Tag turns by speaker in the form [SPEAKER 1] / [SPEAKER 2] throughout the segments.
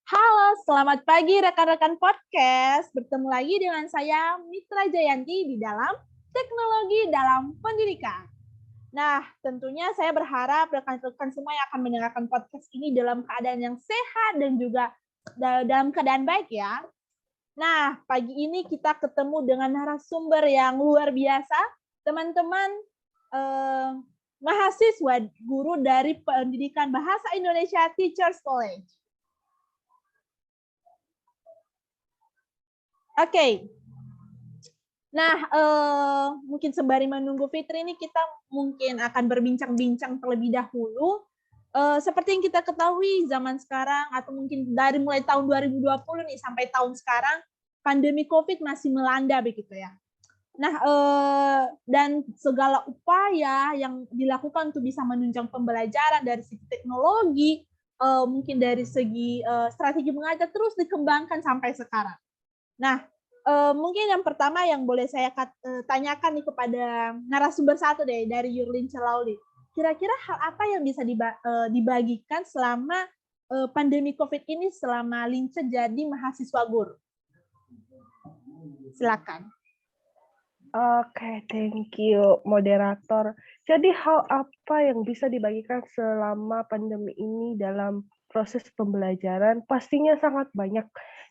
[SPEAKER 1] Halo, selamat pagi rekan-rekan podcast. Bertemu lagi dengan saya Mitra Jayanti di dalam Teknologi dalam Pendidikan. Nah, tentunya saya berharap rekan-rekan semua yang akan mendengarkan podcast ini dalam keadaan yang sehat dan juga dalam keadaan baik ya. Nah, pagi ini kita ketemu dengan narasumber yang luar biasa. Teman-teman mahasiswa guru dari Pendidikan Bahasa Indonesia Teachers College. Oke. Nah, mungkin sembari menunggu Fitri ini kita mungkin akan berbincang-bincang terlebih dahulu. Seperti yang kita ketahui zaman sekarang atau mungkin dari mulai tahun 2020 nih sampai tahun sekarang pandemi Covid masih melanda begitu ya. Nah, dan segala upaya yang dilakukan untuk bisa menunjang pembelajaran dari segi teknologi, mungkin dari segi strategi mengajar terus dikembangkan sampai sekarang. Nah, mungkin yang pertama yang boleh saya tanyakan nih kepada narasumber satu deh dari Yurlin Celauli. Kira-kira hal apa yang bisa dibagikan selama pandemi COVID ini selama Lince jadi mahasiswa guru? Silakan.
[SPEAKER 2] Oke, thank you, moderator. Jadi hal apa yang bisa dibagikan selama pandemi ini dalam proses pembelajaran? Pastinya sangat banyak,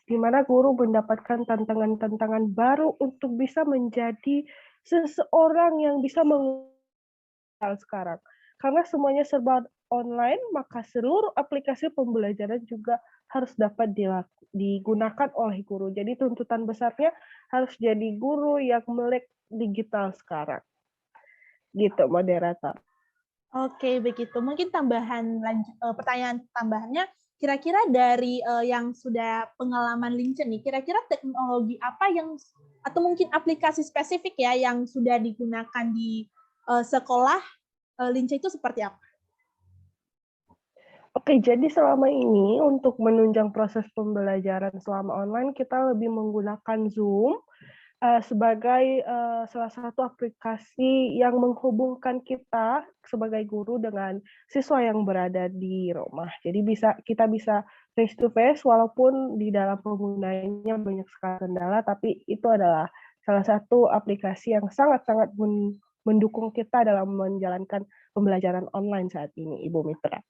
[SPEAKER 2] di mana guru mendapatkan tantangan-tantangan baru untuk bisa menjadi seseorang yang bisa mengenal sekarang. Karena semuanya serba online, maka seluruh aplikasi pembelajaran juga harus dapat digunakan oleh guru. Jadi tuntutan besarnya harus jadi guru yang melek digital sekarang. Gitu, moderator.
[SPEAKER 1] Oke, begitu. Mungkin pertanyaan tambahannya, kira-kira dari yang sudah pengalaman Lince nih, kira-kira teknologi apa yang atau mungkin aplikasi spesifik ya yang sudah digunakan di sekolah Lince itu seperti apa?
[SPEAKER 2] Oke, jadi selama ini untuk menunjang proses pembelajaran selama online, kita lebih menggunakan Zoom sebagai salah satu aplikasi yang menghubungkan kita sebagai guru dengan siswa yang berada di rumah. Jadi kita bisa face to face walaupun di dalam penggunaannya banyak sekali kendala, tapi itu adalah salah satu aplikasi yang sangat-sangat mendukung kita dalam menjalankan pembelajaran online saat ini, Ibu Mitra.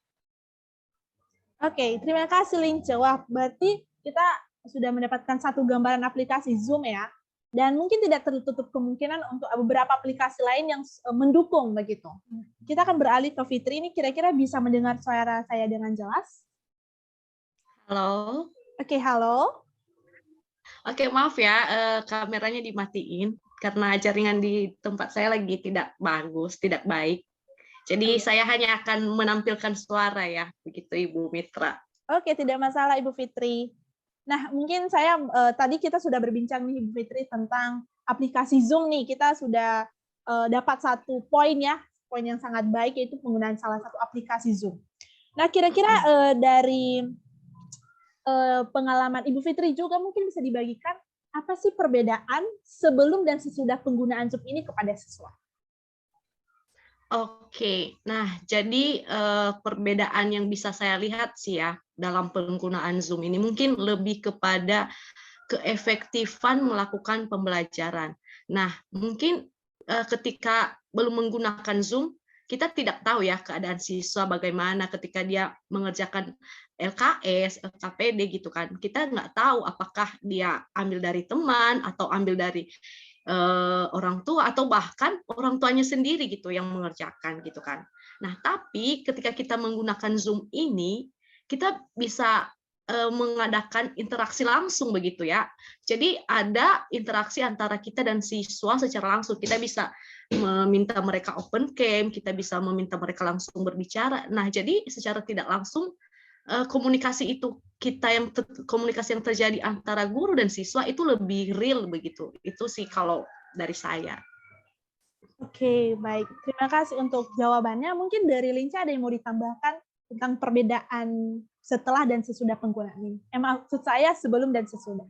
[SPEAKER 1] Oke, terima kasih Lince. Wah, berarti kita sudah mendapatkan satu gambaran aplikasi Zoom ya. Dan mungkin tidak tertutup kemungkinan untuk beberapa aplikasi lain yang mendukung begitu. Kita akan beralih ke Fitri ini, kira-kira bisa mendengar suara saya dengan jelas?
[SPEAKER 3] Halo.
[SPEAKER 1] Oke, halo.
[SPEAKER 3] Oke, maaf ya, kameranya dimatiin karena jaringan di tempat saya lagi tidak bagus, tidak baik. Jadi saya hanya akan menampilkan suara ya, begitu Ibu Mitra.
[SPEAKER 1] Oke, tidak masalah Ibu Fitri. Nah, mungkin saya tadi kita sudah berbincang nih Ibu Fitri tentang aplikasi Zoom nih. Kita sudah dapat satu poin ya, poin yang sangat baik yaitu penggunaan salah satu aplikasi Zoom. Nah, kira-kira dari pengalaman Ibu Fitri juga mungkin bisa dibagikan apa sih perbedaan sebelum dan sesudah penggunaan Zoom ini kepada siswa?
[SPEAKER 3] Oke, nah jadi perbedaan yang bisa saya lihat sih ya dalam penggunaan Zoom ini mungkin lebih kepada keefektifan melakukan pembelajaran. Nah, mungkin ketika belum menggunakan Zoom, kita tidak tahu ya keadaan siswa bagaimana ketika dia mengerjakan LKS, LKPD gitu kan. Kita nggak tahu apakah dia ambil dari teman atau ambil dari orang tua atau bahkan orang tuanya sendiri gitu yang mengerjakan gitu kan. Nah, tapi ketika kita menggunakan Zoom ini, kita bisa mengadakan interaksi langsung begitu ya. Jadi ada interaksi antara kita dan siswa secara langsung. Kita bisa meminta mereka open cam, kita bisa meminta mereka langsung berbicara. Nah, jadi secara tidak langsung komunikasi komunikasi yang terjadi antara guru dan siswa itu lebih real begitu. Itu sih kalau dari saya.
[SPEAKER 1] Oke, baik. Terima kasih untuk jawabannya. Mungkin dari Linca ada yang mau ditambahkan tentang perbedaan setelah dan sesudah penggunaan ini. Maksud saya sebelum dan sesudah.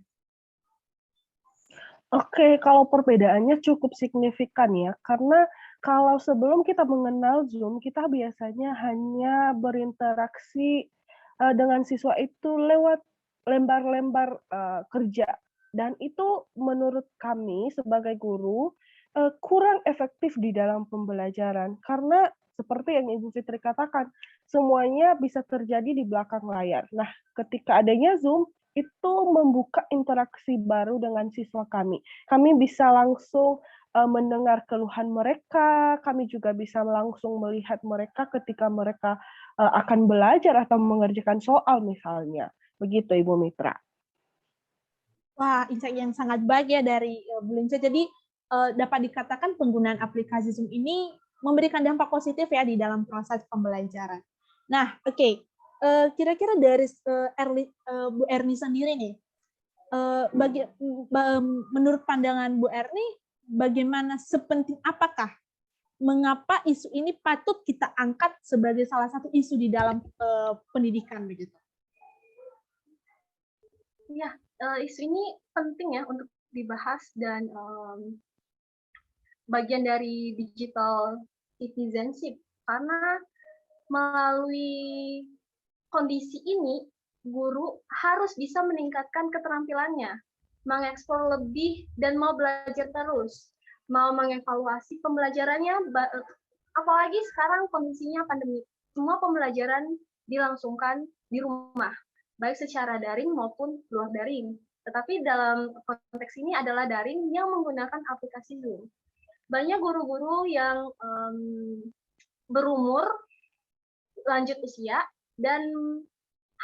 [SPEAKER 2] Oke, kalau perbedaannya cukup signifikan ya, karena kalau sebelum kita mengenal Zoom, kita biasanya hanya berinteraksi dengan siswa itu lewat lembar-lembar kerja, dan itu menurut kami sebagai guru kurang efektif di dalam pembelajaran, karena seperti yang Ibu Fitri katakan, semuanya bisa terjadi di belakang layar. Nah, ketika adanya Zoom, itu membuka interaksi baru dengan siswa kami. Kami bisa langsung mendengar keluhan mereka, kami juga bisa langsung melihat mereka ketika mereka akan belajar atau mengerjakan soal misalnya. Begitu Ibu Mitra.
[SPEAKER 1] Wah, insight yang sangat baik ya dari Bu Linca. Jadi dapat dikatakan penggunaan aplikasi Zoom ini memberikan dampak positif ya di dalam proses pembelajaran. Nah, oke. Kira-kira dari Bu Erni sendiri nih, menurut pandangan Bu Erni, bagaimana sepenting apakah mengapa isu ini patut kita angkat sebagai salah satu isu di dalam pendidikan begitu?
[SPEAKER 4] Ya, isu ini penting ya untuk dibahas dan bagian dari digital citizenship, karena melalui kondisi ini guru harus bisa meningkatkan keterampilannya, mengeksplor lebih dan mau belajar terus, mau mengevaluasi pembelajarannya, apalagi sekarang kondisinya pandemi, semua pembelajaran dilangsungkan di rumah, baik secara daring maupun luar daring. Tetapi dalam konteks ini adalah daring yang menggunakan aplikasi Zoom. Banyak guru-guru yang berumur lanjut usia dan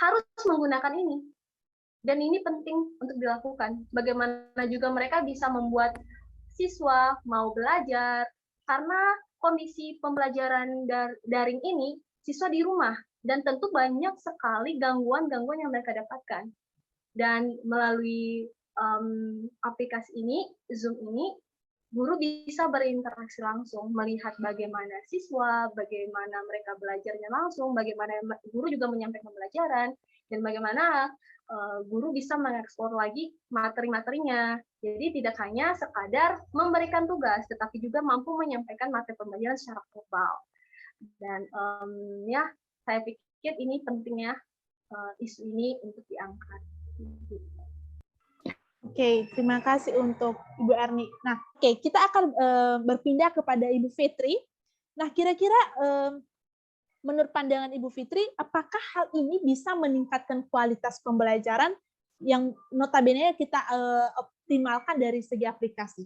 [SPEAKER 4] harus menggunakan ini. Dan ini penting untuk dilakukan. Bagaimana juga mereka bisa membuat siswa mau belajar, karena kondisi pembelajaran daring ini, siswa di rumah, dan tentu banyak sekali gangguan-gangguan yang mereka dapatkan. Dan melalui aplikasi ini, Zoom ini, guru bisa berinteraksi langsung, melihat bagaimana siswa, bagaimana mereka belajarnya langsung, bagaimana guru juga menyampaikan pembelajaran, dan bagaimana guru bisa mengeksplor lagi materi-materinya. Jadi tidak hanya sekadar memberikan tugas, tetapi juga mampu menyampaikan materi pembelajaran secara verbal. Dan ya, saya pikir ini pentingnya isu ini untuk diangkat.
[SPEAKER 1] Oke, terima kasih untuk Ibu Erni. Nah, oke, kita akan berpindah kepada Ibu Fitri. Nah, kira-kira menurut pandangan Ibu Fitri, apakah hal ini bisa meningkatkan kualitas pembelajaran yang notabene kita optimalkan dari segi aplikasi?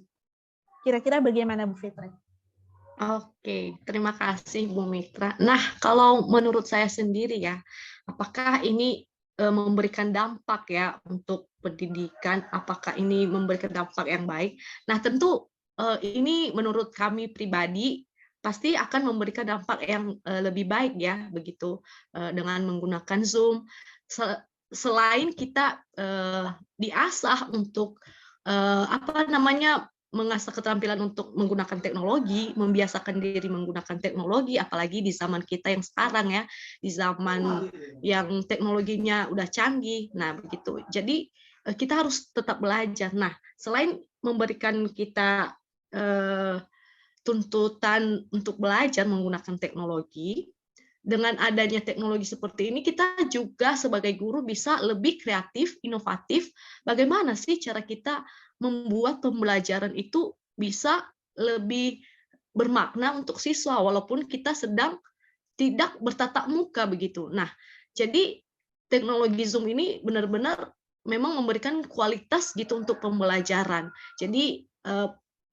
[SPEAKER 1] Kira-kira bagaimana Bu Fitri?
[SPEAKER 3] Oke, terima kasih Bu Mitra. Nah, kalau menurut saya sendiri ya, apakah ini memberikan dampak ya untuk pendidikan, apakah ini memberikan dampak yang baik? Nah, tentu ini menurut kami pribadi pasti akan memberikan dampak yang lebih baik ya, begitu dengan menggunakan Zoom. Selain kita diasah untuk mengasah keterampilan untuk menggunakan teknologi, membiasakan diri menggunakan teknologi, apalagi di zaman kita yang sekarang ya, di zaman yang teknologinya udah canggih. Nah, begitu. Jadi kita harus tetap belajar. Nah, selain memberikan kita tuntutan untuk belajar menggunakan teknologi, dengan adanya teknologi seperti ini, kita juga sebagai guru bisa lebih kreatif, inovatif. Bagaimana sih cara kita membuat pembelajaran itu bisa lebih bermakna untuk siswa, walaupun kita sedang tidak bertatap muka begitu. Nah, jadi teknologi Zoom ini benar-benar memang memberikan kualitas gitu untuk pembelajaran. Jadi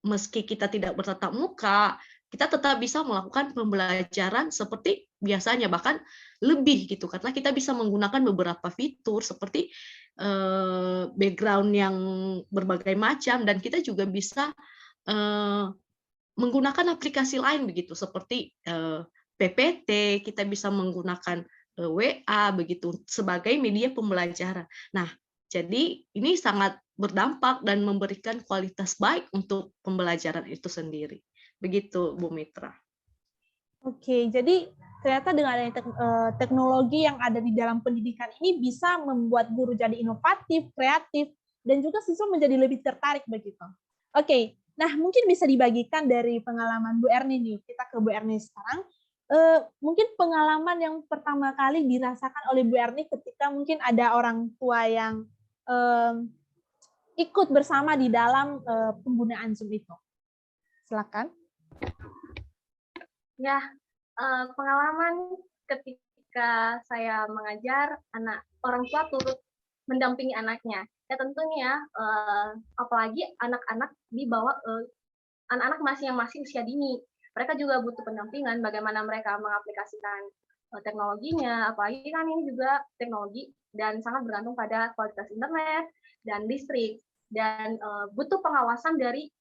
[SPEAKER 3] meski kita tidak bertatap muka, kita tetap bisa melakukan pembelajaran seperti biasanya, bahkan lebih gitu, karena kita bisa menggunakan beberapa fitur seperti background yang berbagai macam, dan kita juga bisa menggunakan aplikasi lain begitu, seperti PPT, kita bisa menggunakan WA begitu sebagai media pembelajaran. Nah, jadi ini sangat berdampak dan memberikan kualitas baik untuk pembelajaran itu sendiri. Begitu, Bu Mitra.
[SPEAKER 1] Oke, jadi ternyata dengan adanya teknologi yang ada di dalam pendidikan ini bisa membuat guru jadi inovatif, kreatif, dan juga siswa menjadi lebih tertarik begitu. Oke, nah mungkin bisa dibagikan dari pengalaman Bu Erni nih. Kita ke Bu Erni sekarang. mungkin pengalaman yang pertama kali dirasakan oleh Bu Erni ketika mungkin ada orang tua yang ikut bersama di dalam penggunaan Zoom itu. Silakan.
[SPEAKER 4] Ya, pengalaman ketika saya mengajar, orang tua turut mendampingi anaknya. Ya tentunya, apalagi anak-anak di bawah anak-anak yang masih usia dini. Mereka juga butuh pendampingan bagaimana mereka mengaplikasikan teknologinya, apalagi kan ini juga teknologi dan sangat bergantung pada kualitas internet dan listrik, dan butuh pengawasan dari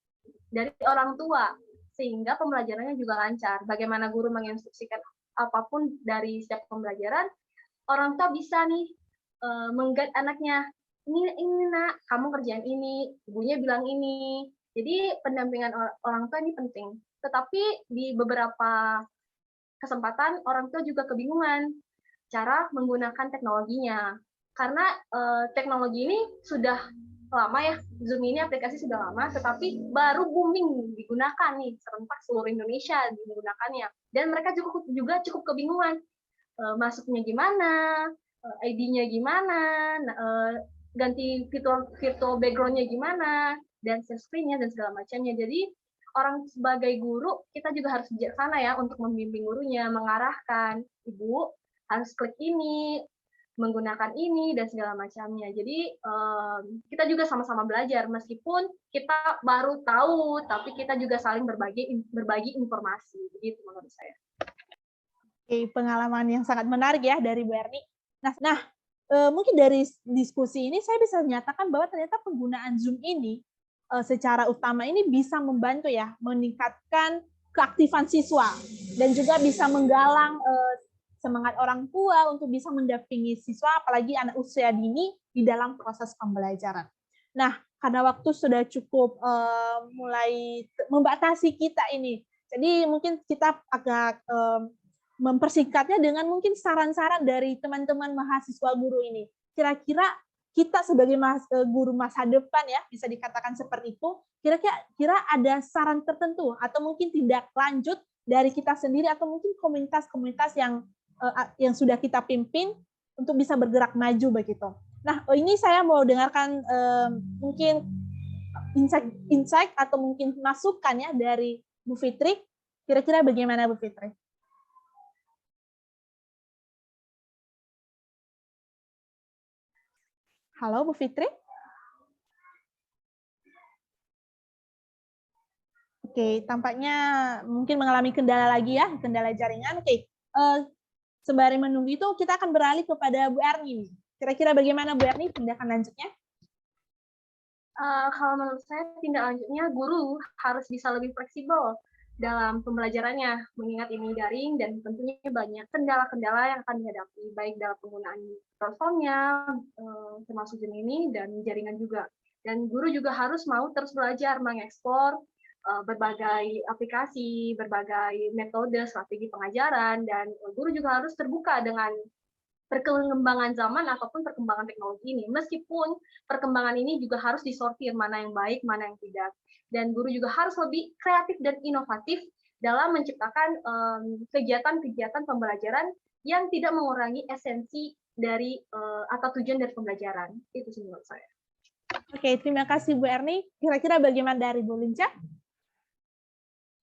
[SPEAKER 4] orang tua sehingga pembelajarannya juga lancar. Bagaimana guru menginstruksikan apapun dari setiap pembelajaran, orang tua bisa nih meng-guide anaknya. Ini nak, kamu kerjaan ini, ibunya bilang ini. Jadi pendampingan orang tua ini penting. Tetapi di beberapa kesempatan orang tua juga kebingungan cara menggunakan teknologinya. Karena teknologi ini sudah lama ya, Zoom ini aplikasi sudah lama, tetapi baru booming digunakan nih, serentak seluruh Indonesia menggunakannya. Dan mereka juga cukup kebingungan, masuknya gimana, ID-nya gimana, ganti virtual background-nya gimana, dan share screen-nya, dan segala macamnya. Jadi, orang sebagai guru, kita juga harus bijaksana ya untuk membimbing gurunya, mengarahkan, Ibu harus klik ini, menggunakan ini, dan segala macamnya. Jadi, kita juga sama-sama belajar, meskipun kita baru tahu, tapi kita juga saling berbagi informasi. Begitu menurut saya.
[SPEAKER 1] Oke, pengalaman yang sangat menarik ya dari Bu Erni. Nah, mungkin dari diskusi ini saya bisa menyatakan bahwa ternyata penggunaan Zoom ini secara utama ini bisa membantu ya meningkatkan keaktifan siswa dan juga bisa menggalang semangat orang tua untuk bisa mendampingi siswa apalagi anak usia dini di dalam proses pembelajaran. Nah, karena waktu sudah cukup mulai membatasi kita ini, jadi mungkin kita agak mempersingkatnya dengan mungkin saran-saran dari teman-teman mahasiswa guru ini. Kira-kira kita sebagai guru masa depan ya, bisa dikatakan seperti itu, kira-kira ada saran tertentu atau mungkin tindak lanjut dari kita sendiri atau mungkin komunitas-komunitas yang sudah kita pimpin untuk bisa bergerak maju begitu. Nah, ini saya mau dengarkan mungkin insight atau mungkin masukan ya dari Bu Fitri. Kira-kira bagaimana Bu Fitri? Halo Bu Fitri. Oke, tampaknya mungkin mengalami kendala lagi ya, kendala jaringan. Oke, sembari menunggu itu kita akan beralih kepada Bu Erni. Kira-kira bagaimana Bu Erni tindakan lanjutnya?
[SPEAKER 4] Kalau menurut saya tindak lanjutnya guru harus bisa lebih fleksibel dalam pembelajarannya, mengingat ini daring dan tentunya banyak kendala-kendala yang akan dihadapi, baik dalam penggunaan platformnya, termasuk Zoom ini, dan jaringan juga. Dan guru juga harus mau terus belajar mengeksplor berbagai aplikasi, berbagai metode, strategi pengajaran, dan guru juga harus terbuka dengan perkembangan zaman ataupun perkembangan teknologi ini. Meskipun perkembangan ini juga harus disortir mana yang baik, mana yang tidak. Dan guru juga harus lebih kreatif dan inovatif dalam menciptakan kegiatan-kegiatan pembelajaran yang tidak mengurangi esensi dari atau tujuan dari pembelajaran. Itu sih menurut saya.
[SPEAKER 1] Oke, terima kasih Bu Erni. Kira-kira bagaimana dari Bu Linca?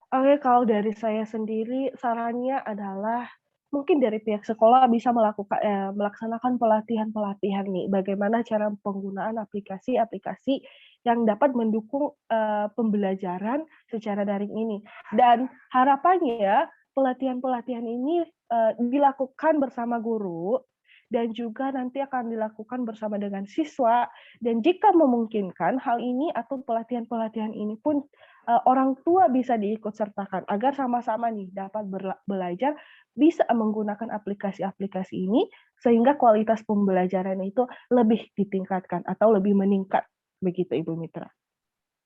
[SPEAKER 2] Oke, kalau dari saya sendiri, sarannya adalah mungkin dari pihak sekolah bisa melaksanakan pelatihan-pelatihan nih, bagaimana cara penggunaan aplikasi-aplikasi yang dapat mendukung pembelajaran secara daring ini. Dan harapannya pelatihan-pelatihan ini dilakukan bersama guru, dan juga nanti akan dilakukan bersama dengan siswa, dan jika memungkinkan hal ini atau pelatihan-pelatihan ini pun orang tua bisa diikutsertakan agar sama-sama nih dapat belajar bisa menggunakan aplikasi-aplikasi ini sehingga kualitas pembelajaran itu lebih ditingkatkan atau lebih meningkat, begitu Ibu Mitra.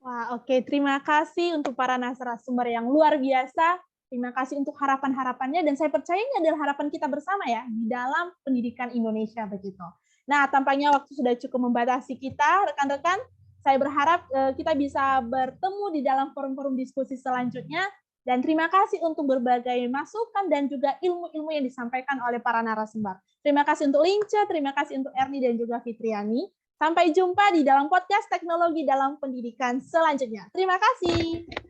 [SPEAKER 1] Wah, oke. Terima kasih untuk para narasumber yang luar biasa. Terima kasih untuk harapan-harapannya, dan saya percaya ini adalah harapan kita bersama ya di dalam pendidikan Indonesia begitu. Nah, tampaknya waktu sudah cukup membatasi kita, rekan-rekan. Saya berharap kita bisa bertemu di dalam forum-forum diskusi selanjutnya. Dan terima kasih untuk berbagai masukan dan juga ilmu-ilmu yang disampaikan oleh para narasumber. Terima kasih untuk Lince, terima kasih untuk Erni dan juga Fitriani. Sampai jumpa di dalam podcast Teknologi dalam Pendidikan selanjutnya. Terima kasih.